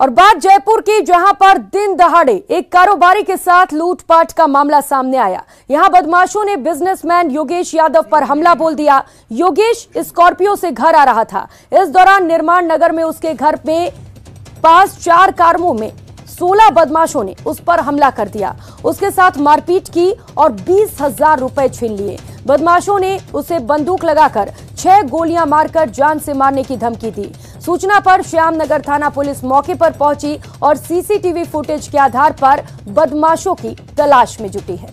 और बात जयपुर की, जहां पर दिन दहाड़े एक कारोबारी के साथ लूटपाट का मामला सामने आया। यहां बदमाशों ने बिजनेसमैन योगेश यादव पर हमला बोल दिया। योगेश स्कॉर्पियो से घर आ रहा था। इस दौरान निर्माण नगर में उसके घर में पास 4 कारों में 16 बदमाशों ने उस पर हमला कर दिया। उसके साथ मारपीट की और 20,000 रुपए छीन लिए। बदमाशों ने उसे बंदूक लगाकर 6 गोलियां मारकर जान से मारने की धमकी दी। सूचना पर श्यामनगर थाना पुलिस मौके पर पहुंची और सीसीटीवी फुटेज के आधार पर बदमाशों की तलाश में जुटी है।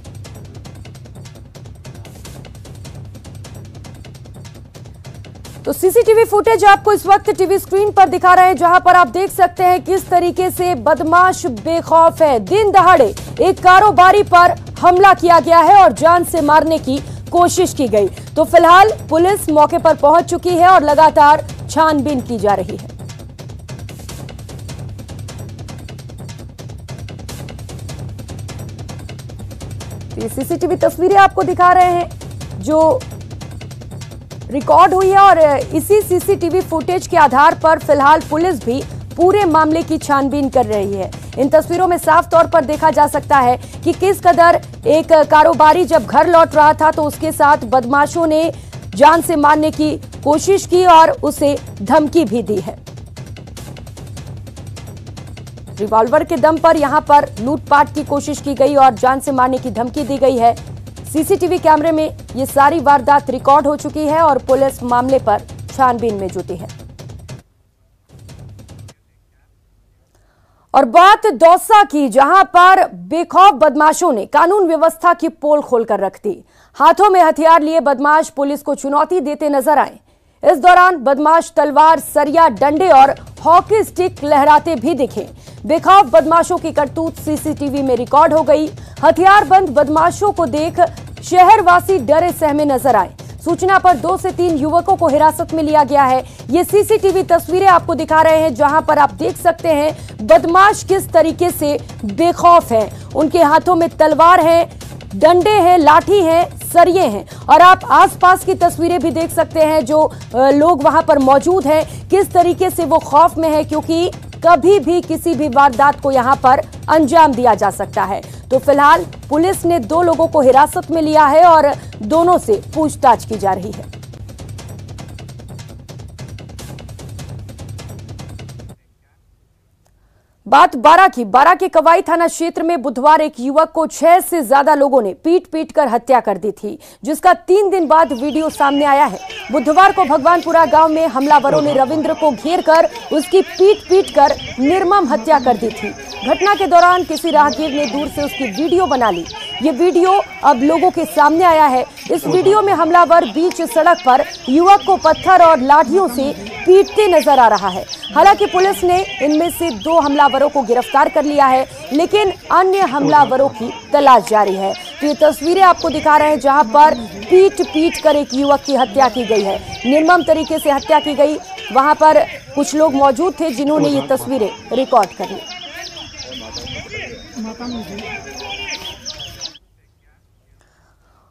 तो सीसीटीवी फुटेज आपको इस वक्त टीवी स्क्रीन पर दिखा रहे हैं, जहां पर आप देख सकते हैं किस तरीके से बदमाश बेखौफ है। दिन दहाड़े एक कारोबारी पर हमला किया गया है और जान से मारने की कोशिश की गई। तो फिलहाल पुलिस मौके पर पहुंच चुकी है और लगातार छानबीन की जा रही है। ये सीसीटीवी तस्वीरें आपको दिखा रहे हैं जो रिकॉर्ड हुई है और इसी सीसीटीवी फुटेज के आधार पर फिलहाल पुलिस भी पूरे मामले की छानबीन कर रही है। इन तस्वीरों में साफ तौर पर देखा जा सकता है कि किस कदर एक कारोबारी जब घर लौट रहा था तो उसके साथ बदमाशों ने जान से मारने की कोशिश की और उसे धमकी भी दी है। रिवॉल्वर के दम पर यहां पर लूटपाट की कोशिश की गई और जान से मारने की धमकी दी गई है। सीसीटीवी कैमरे में ये सारी वारदात रिकॉर्ड हो चुकी है और पुलिस मामले पर छानबीन में जुटी है। और बात दौसा की, जहां पर बेखौफ बदमाशों ने कानून व्यवस्था की पोल खोलकर रख दी। हाथों में हथियार लिए बदमाश पुलिस को चुनौती देते नजर आए। इस दौरान बदमाश तलवार, सरिया, डंडे और हॉकी स्टिक लहराते भी दिखे। बेखौफ बदमाशों की करतूत सीसीटीवी में रिकॉर्ड हो गई। हथियारबंद बदमाशों को देख शहरवासी डरे सहमे नजर आए। सूचना पर 2 से 3 युवकों को हिरासत में लिया गया है। ये सीसीटीवी तस्वीरें आपको दिखा रहे हैं, जहां पर आप देख सकते हैं बदमाश किस तरीके से बेखौफ हैं। उनके हाथों में तलवार है, डंडे हैं, लाठी है, सरिये हैं और आप आसपास की तस्वीरें भी देख सकते हैं जो लोग वहां पर मौजूद हैं, किस तरीके से वो खौफ में है, क्योंकि कभी भी किसी भी वारदात को यहां पर अंजाम दिया जा सकता है। तो फिलहाल पुलिस ने 2 लोगों को हिरासत में लिया है और दोनों से पूछताछ की जा रही है। बात बारा की, बारा के कवाई थाना क्षेत्र में बुधवार एक युवक को 6 से ज्यादा लोगों ने पीट कर हत्या कर दी थी, जिसका 3 दिन बाद वीडियो सामने आया है। बुधवार को भगवानपुरा गांव में हमलावरों ने रविंद्र को घेर कर उसकी पीट कर निर्मम हत्या कर दी थी। घटना के दौरान किसी राहगीर ने दूर से उसकी वीडियो बना ली। ये वीडियो अब लोगों के सामने आया है। इस वीडियो में हमलावर बीच सड़क पर युवक को पत्थर और लाठियों से पीटते नजर आ रहा है। हालांकि पुलिस ने इनमें से 2 हमलावरों को गिरफ्तार कर लिया है, लेकिन अन्य हमलावरों की तलाश जारी है। तो ये तस्वीरें आपको दिखा रहे हैं जहां पर पीट कर एक युवक की हत्या की गई है। निर्मम तरीके से हत्या की गई। वहां पर कुछ लोग मौजूद थे जिन्होंने ये तस्वीरें रिकॉर्ड कर ली।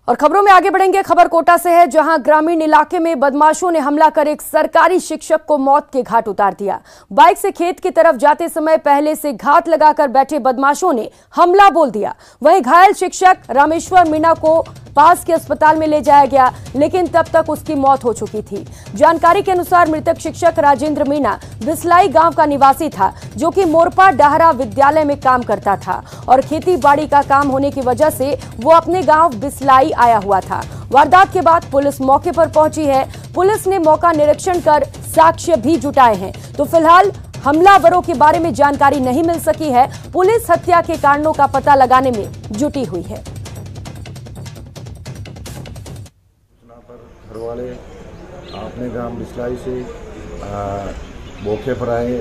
और खबरों में आगे बढ़ेंगे। खबर कोटा से है, जहां ग्रामीण इलाके में बदमाशों ने हमला कर एक सरकारी शिक्षक को मौत के घाट उतार दिया। बाइक से खेत की तरफ जाते समय पहले से घात लगाकर बैठे बदमाशों ने हमला बोल दिया। वहीं घायल शिक्षक रामेश्वर मीणा को पास के अस्पताल में ले जाया गया, लेकिन तब तक उसकी मौत हो चुकी थी। जानकारी के अनुसार मृतक शिक्षक राजेंद्र मीणा बिसलाई गांव का निवासी था, जो कि मोरपा डाहरा विद्यालय में काम करता था और खेती बाड़ी का काम होने की वजह से वो अपने गांव बिसलाई आया हुआ था। वारदात के बाद पुलिस मौके पर पहुंची है। पुलिस ने मौका निरीक्षण कर साक्ष्य भी जुटाए हैं। तो फिलहाल हमलावरों के बारे में जानकारी नहीं मिल सकी है। पुलिस हत्या के कारणों का पता लगाने में जुटी हुई है। घर वाले अपने गांव बिसलाई से मौके पर आए,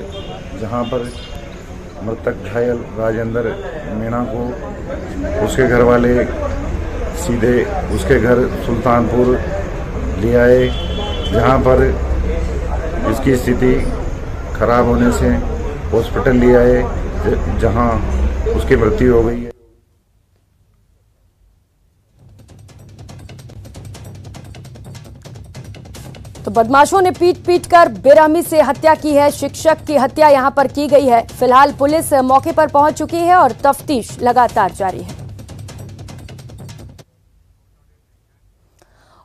जहां पर मृतक घायल राजेंद्र मीणा को उसके घर वाले सीधे उसके घर सुल्तानपुर ले आए, जहां पर इसकी स्थिति खराब होने से हॉस्पिटल ले आए, जहां उसकी मृत्यु हो गई है। तो बदमाशों ने पीट पीट कर बेरहमी से हत्या की है। शिक्षक की हत्या यहां पर की गई है। फिलहाल पुलिस मौके पर पहुंच चुकी है और तफ्तीश लगातार जारी है।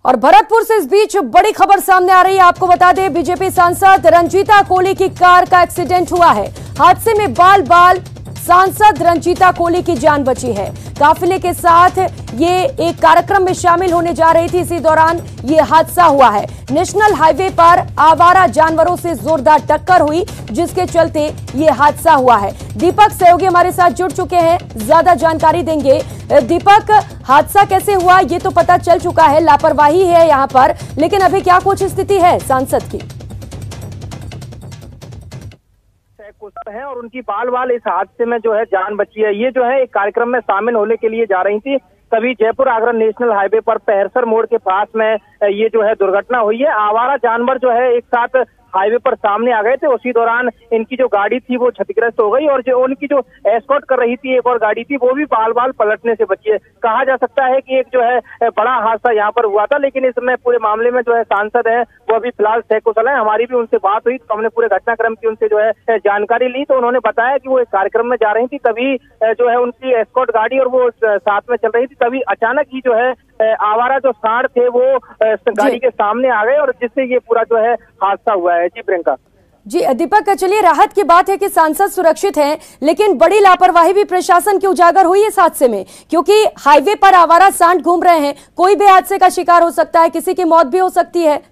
और भरतपुर से इस बीच बड़ी खबर सामने आ रही है। आपको बता दें, बीजेपी सांसद रंजीता कोली की कार का एक्सीडेंट हुआ है। हादसे में बाल बाल सांसद रंजीता कोली की जान बची है। काफिले के साथ ये एक कार्यक्रम में शामिल होने जा रही थी, इसी दौरान ये हादसा हुआ है। नेशनल हाईवे पर आवारा जानवरों से जोरदार टक्कर हुई, जिसके चलते ये हादसा हुआ है। दीपक सहयोगी हमारे साथ जुड़ चुके हैं, ज्यादा जानकारी देंगे। दीपक, हादसा कैसे हुआ ये तो पता चल चुका है, लापरवाही है यहाँ पर, लेकिन अभी क्या कुछ स्थिति है सांसद की? है और उनकी बाल बाल इस हादसे में जो है जान बची है। ये जो है एक कार्यक्रम में शामिल होने के लिए जा रही थी, तभी जयपुर आगरा नेशनल हाईवे पर पहरसर मोड़ के पास में ये जो है दुर्घटना हुई है। आवारा जानवर जो है एक साथ हाईवे पर सामने आ गए थे, उसी दौरान इनकी जो गाड़ी थी वो क्षतिग्रस्त हो गई और जो उनकी जो एस्कॉर्ट कर रही थी एक और गाड़ी थी वो भी बाल बाल पलटने से बची है। कहा जा सकता है कि एक जो है बड़ा हादसा यहाँ पर हुआ था, लेकिन इसमें पूरे मामले में जो है सांसद है वो अभी फिलहाल सकुशल है। हमारी भी उनसे बात हुई तो हमने पूरे घटनाक्रम की उनसे जो है जानकारी ली, तो उन्होंने बताया कि वो एक कार्यक्रम में जा रही थी, तभी जो है उनकी एस्कॉर्ट गाड़ी और वो साथ में चल रही थी, तभी अचानक ही जो है आवारा जो सांड थे वो गाड़ी के सामने आ गए और जिससे ये पूरा जो है हादसा हुआ है। जी प्रियंका। जी दीपक, चलिए राहत की बात है कि सांसद सुरक्षित हैं, लेकिन बड़ी लापरवाही भी प्रशासन की उजागर हुई इस हादसे में, क्योंकि हाईवे पर आवारा सांड घूम रहे हैं, कोई भी हादसे का शिकार हो सकता है, किसी की मौत भी हो सकती है।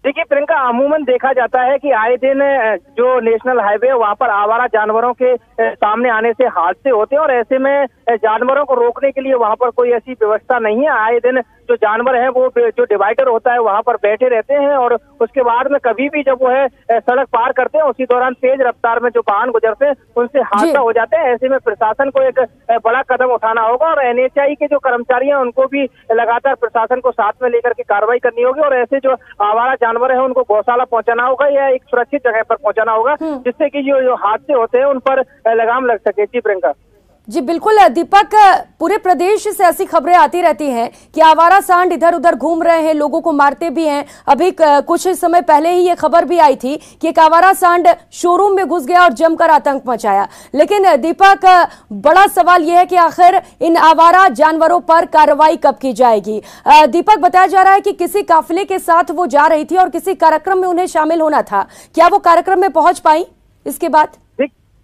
देखिए प्रियंका, अमूमन देखा जाता है कि आए दिन जो नेशनल हाईवे है वहाँ पर आवारा जानवरों के सामने आने से हादसे होते हैं और ऐसे में जानवरों को रोकने के लिए वहाँ पर कोई ऐसी व्यवस्था नहीं है। आए दिन जो जानवर है वो जो डिवाइडर होता है वहाँ पर बैठे रहते हैं और उसके बाद में कभी भी जब वो है सड़क पार करते हैं उसी दौरान तेज रफ्तार में जो वाहन गुजरते हैं उनसे हादसा हो जाते हैं। ऐसे में प्रशासन को एक बड़ा कदम उठाना होगा और NHAI के जो कर्मचारी हैं उनको भी लगातार प्रशासन को साथ में लेकर के कार्रवाई करनी होगी और ऐसे जो आवारा जानवर है उनको गौशाला पहुंचाना होगा या एक सुरक्षित जगह पर पहुंचाना होगा, जिससे कि जो हादसे होते हैं उन पर लगाम लग सके। जी प्रियंका। जी बिल्कुल दीपक, पूरे प्रदेश से ऐसी खबरें आती रहती हैं कि आवारा सांड इधर उधर घूम रहे हैं, लोगों को मारते भी हैं। अभी कुछ समय पहले ही ये खबर भी आई थी कि एक आवारा सांड शोरूम में घुस गया और जमकर आतंक मचाया। लेकिन दीपक, बड़ा सवाल यह है कि आखिर इन आवारा जानवरों पर कार्रवाई कब की जाएगी? दीपक, बताया जा रहा है कि किसी काफिले के साथ वो जा रही थी और किसी कार्यक्रम में उन्हें शामिल होना था, क्या वो कार्यक्रम में पहुंच पाई इसके बाद?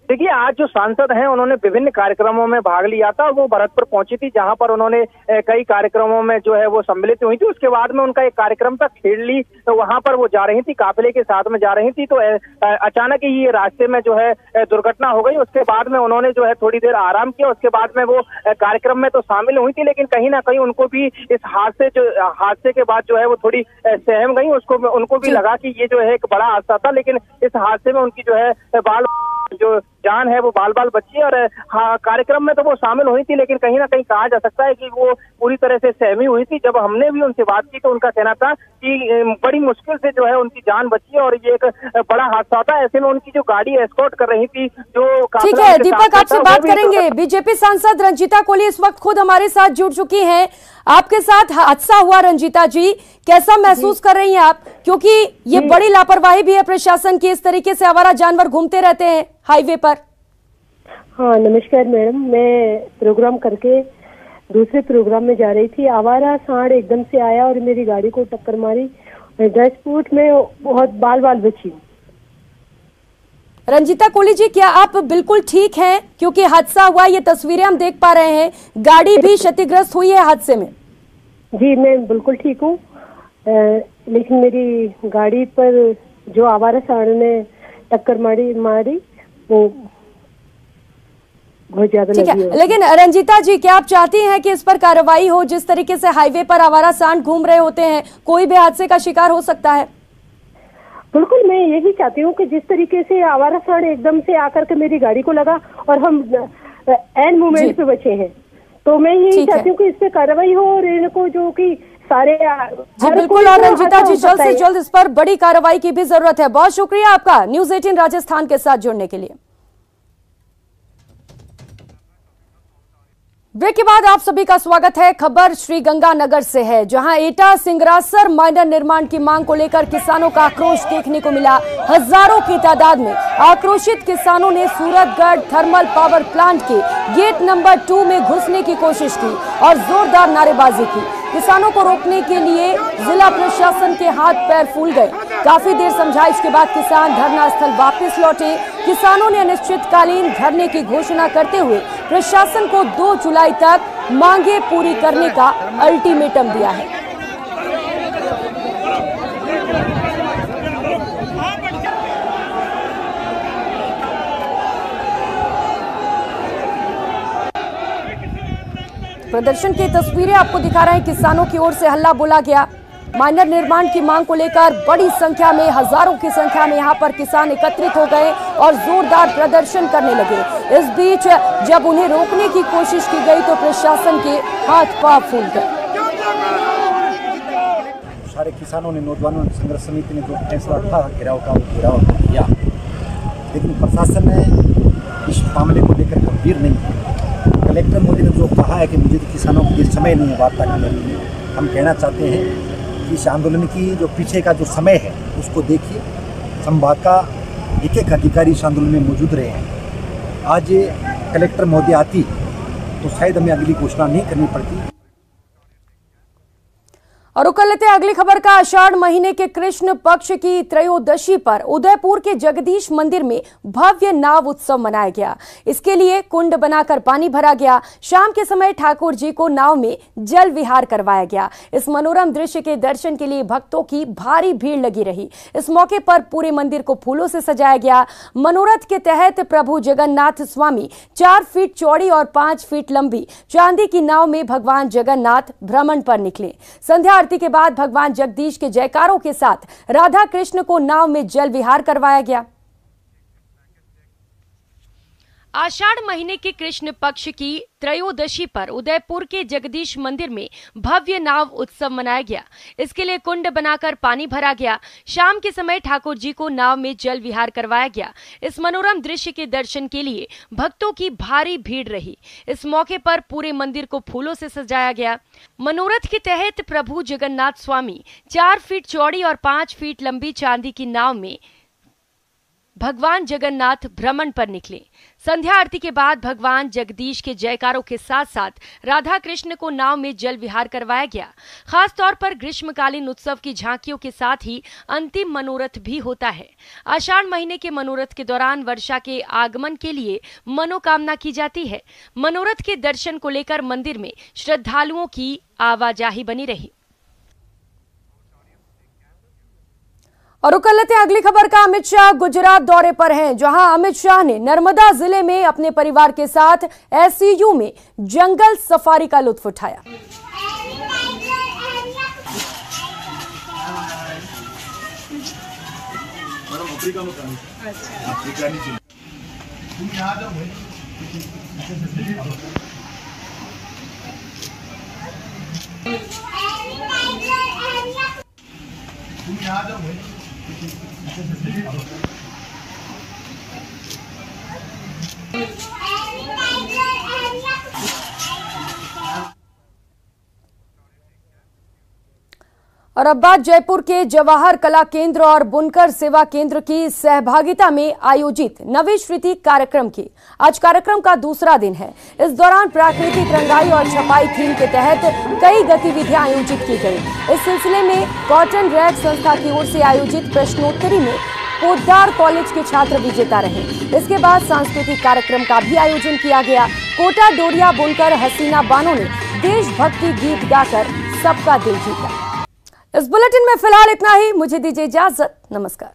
देखिए, आज जो सांसद हैं उन्होंने विभिन्न कार्यक्रमों में भाग लिया था और वो भरतपुर पहुंची थी, जहां पर उन्होंने कई कार्यक्रमों में जो है वो सम्मिलित हुई थी। उसके बाद में उनका एक कार्यक्रम था खेड़ली, तो वहां पर वो जा रही थी, काफिले के साथ में जा रही थी, तो अचानक ही ये रास्ते में जो है दुर्घटना हो गई। उसके बाद में उन्होंने जो है थोड़ी देर आराम किया, उसके बाद में वो कार्यक्रम में तो शामिल हुई थी, लेकिन कहीं ना कहीं उनको भी इस हादसे के बाद जो है वो थोड़ी सहम गई। उनको भी लगा कि ये जो है एक बड़ा हादसा था, लेकिन इस हादसे में उनकी जो है जो जान है वो बाल बाल बची और हाँ, कार्यक्रम में तो वो शामिल हुई थी, लेकिन कहीं ना कहीं कहा जा सकता है कि वो पूरी तरह से सहमी हुई थी। जब हमने भी उनसे बात की तो उनका कहना था कि बड़ी मुश्किल से जो है उनकी जान बची और ये एक बड़ा हादसा था। ऐसे में उनकी जो गाड़ी एस्कॉर्ट कर रही थी जो। ठीक है दीपक, आपसे बात करेंगे। बीजेपी सांसद रंजीता कोली इस वक्त खुद हमारे साथ जुड़ चुकी हैं। आपके साथ हादसा हुआ, रंजीता जी कैसा महसूस कर रही हैं आप, क्योंकि ये बड़ी लापरवाही भी है प्रशासन की, इस तरीके से आवारा जानवर घूमते रहते हैं हाईवे पर? हाँ नमस्कार मैडम, मैं प्रोग्राम करके दूसरे प्रोग्राम में जा रही थी, आवारा सांड एकदम से आया और मेरी गाड़ी को टक्कर मारी। 10 फुट में बहुत बाल बाल बची। रंजीता कोली जी, क्या आप बिल्कुल ठीक हैं? क्योंकि हादसा हुआ, ये तस्वीरें हम देख पा रहे हैं, गाड़ी भी क्षतिग्रस्त हुई है हादसे में। जी मैं बिल्कुल ठीक हूँ, लेकिन मेरी गाड़ी पर जो आवारा सांड ने टक्कर मारी वो बहुत ज्यादा लगी है। लेकिन रंजीता जी, क्या आप चाहती हैं कि इस पर कार्रवाई हो? जिस तरीके से हाईवे पर आवारा सांड घूम रहे होते हैं, कोई भी हादसे का शिकार हो सकता है। बिल्कुल, मैं यही चाहती हूँ कि जिस तरीके से आवारा सांड एकदम से आकर के मेरी गाड़ी को लगा और हम एंड मोमेंट पे बचे हैं, तो मैं यही चाहती हूँ कि इस पे कार्रवाई हो और इनको जो कि सारे बिल्कुल। और रंजीता जी, जल्द से जल्द इस पर बड़ी कार्रवाई की भी जरूरत है। बहुत शुक्रिया आपका न्यूज़ 18 राजस्थान के साथ जुड़ने के लिए। ब्रेक के बाद आप सभी का स्वागत है। खबर श्रीगंगानगर से है, जहां एटा सिंगरासर माइनर निर्माण की मांग को लेकर किसानों का आक्रोश देखने को मिला। हजारों की तादाद में आक्रोशित किसानों ने सूरतगढ़ थर्मल पावर प्लांट के गेट नंबर 2 में घुसने की कोशिश की और जोरदार नारेबाजी की। किसानों को रोकने के लिए जिला प्रशासन के हाथ पैर फूल गए। काफी देर समझाइश के बाद किसान धरना स्थल वापस लौटे। किसानों ने अनिश्चितकालीन धरने की घोषणा करते हुए प्रशासन को 2 जुलाई तक मांगे पूरी करने का अल्टीमेटम दिया है। प्रदर्शन की तस्वीरें आपको दिखा रहे हैं। किसानों की ओर से हल्ला बोला गया। माइनर निर्माण की मांग को लेकर बड़ी संख्या में, हजारों की संख्या में यहां पर किसान एकत्रित हो गए और जोरदार प्रदर्शन करने लगे। इस बीच जब उन्हें रोकने की कोशिश की गई तो प्रशासन के हाथ पांव फूल गए। सारे किसानों ने, नौजवानों ने, संघर्ष समिति ने जो फैसला था घेराव का, वो घेराव किया, लेकिन प्रशासन ने इस मामले को लेकर गंभीर नहीं है। कलेक्टर मोदी ने जो कहा है कि मुझे किसानों के लिए समय नहीं है वार्ता करने के लिए, हम कहना चाहते हैं कि इस आंदोलन की जो पीछे का जो समय है उसको देखिए। संभाग का एक अधिकारी इस आंदोलन में मौजूद रहे हैं। आज कलेक्टर महोदय आती तो शायद हमें अगली घोषणा नहीं करनी पड़ती। और रुक लेते हैं अगली खबर का। आषाढ़ महीने के कृष्ण पक्ष की त्रयोदशी पर उदयपुर के जगदीश मंदिर में भव्य नाव उत्सव मनाया गया। इसके लिए कुंड बनाकर पानी भरा गया। शाम के समय ठाकुर जी को नाव में जल विहार करवाया गया। इस मनोरम दृश्य के दर्शन के लिए भक्तों की भारी भीड़ लगी रही। इस मौके पर पूरे मंदिर को फूलों से सजाया गया। मनोरथ के तहत प्रभु जगन्नाथ स्वामी 4 फीट चौड़ी और 5 फीट लंबी चांदी की नाव में भगवान जगन्नाथ भ्रमण पर निकले। संध्या आरती के बाद भगवान जगदीश के जयकारों के साथ राधा कृष्ण को नाव में जल विहार करवाया गया। आषाढ़ महीने के कृष्ण पक्ष की त्रयोदशी पर उदयपुर के जगदीश मंदिर में भव्य नाव उत्सव मनाया गया। इसके लिए कुंड बनाकर पानी भरा गया। शाम के समय ठाकुर जी को नाव में जल विहार करवाया गया। इस मनोरम दृश्य के दर्शन के लिए भक्तों की भारी भीड़ रही। इस मौके पर पूरे मंदिर को फूलों से सजाया गया। मनोरथ के तहत प्रभु जगन्नाथ स्वामी 4 फीट चौड़ी और 5 फीट लंबी चांदी की नाव में भगवान जगन्नाथ भ्रमण पर निकले। संध्या आरती के बाद भगवान जगदीश के जयकारों के साथ साथ राधा कृष्ण को नाव में जल विहार करवाया गया। खास तौर पर ग्रीष्मकालीन उत्सव की झांकियों के साथ ही अंतिम मनोरथ भी होता है। आषाढ़ महीने के मनोरथ के दौरान वर्षा के आगमन के लिए मनोकामना की जाती है। मनोरथ के दर्शन को लेकर मंदिर में श्रद्धालुओं की आवाजाही बनी रही। और रुक लेते हैं अगली खबर का। अमित शाह गुजरात दौरे पर हैं, जहां अमित शाह ने नर्मदा जिले में अपने परिवार के साथ एससीयू में जंगल सफारी का लुत्फ उठाया। और अब बात जयपुर के जवाहर कला केंद्र और बुनकर सेवा केंद्र की सहभागिता में आयोजित नवीश्रुति कार्यक्रम की। आज कार्यक्रम का दूसरा दिन है। इस दौरान प्राकृतिक रंगाई और छपाई थीम के तहत कई गतिविधियां आयोजित की गई। इस सिलसिले में कॉटन रैक संस्था की ओर से आयोजित प्रश्नोत्तरी में पोद्दार कॉलेज के छात्र विजेता रहे। इसके बाद सांस्कृतिक कार्यक्रम का भी आयोजन किया गया। कोटा डोरिया बुनकर हसीना बानो ने देशभक्ति गीत गाकर सबका दिल जीता। इस बुलेटिन में फिलहाल इतना ही। मुझे दीजिए इजाजत। नमस्कार।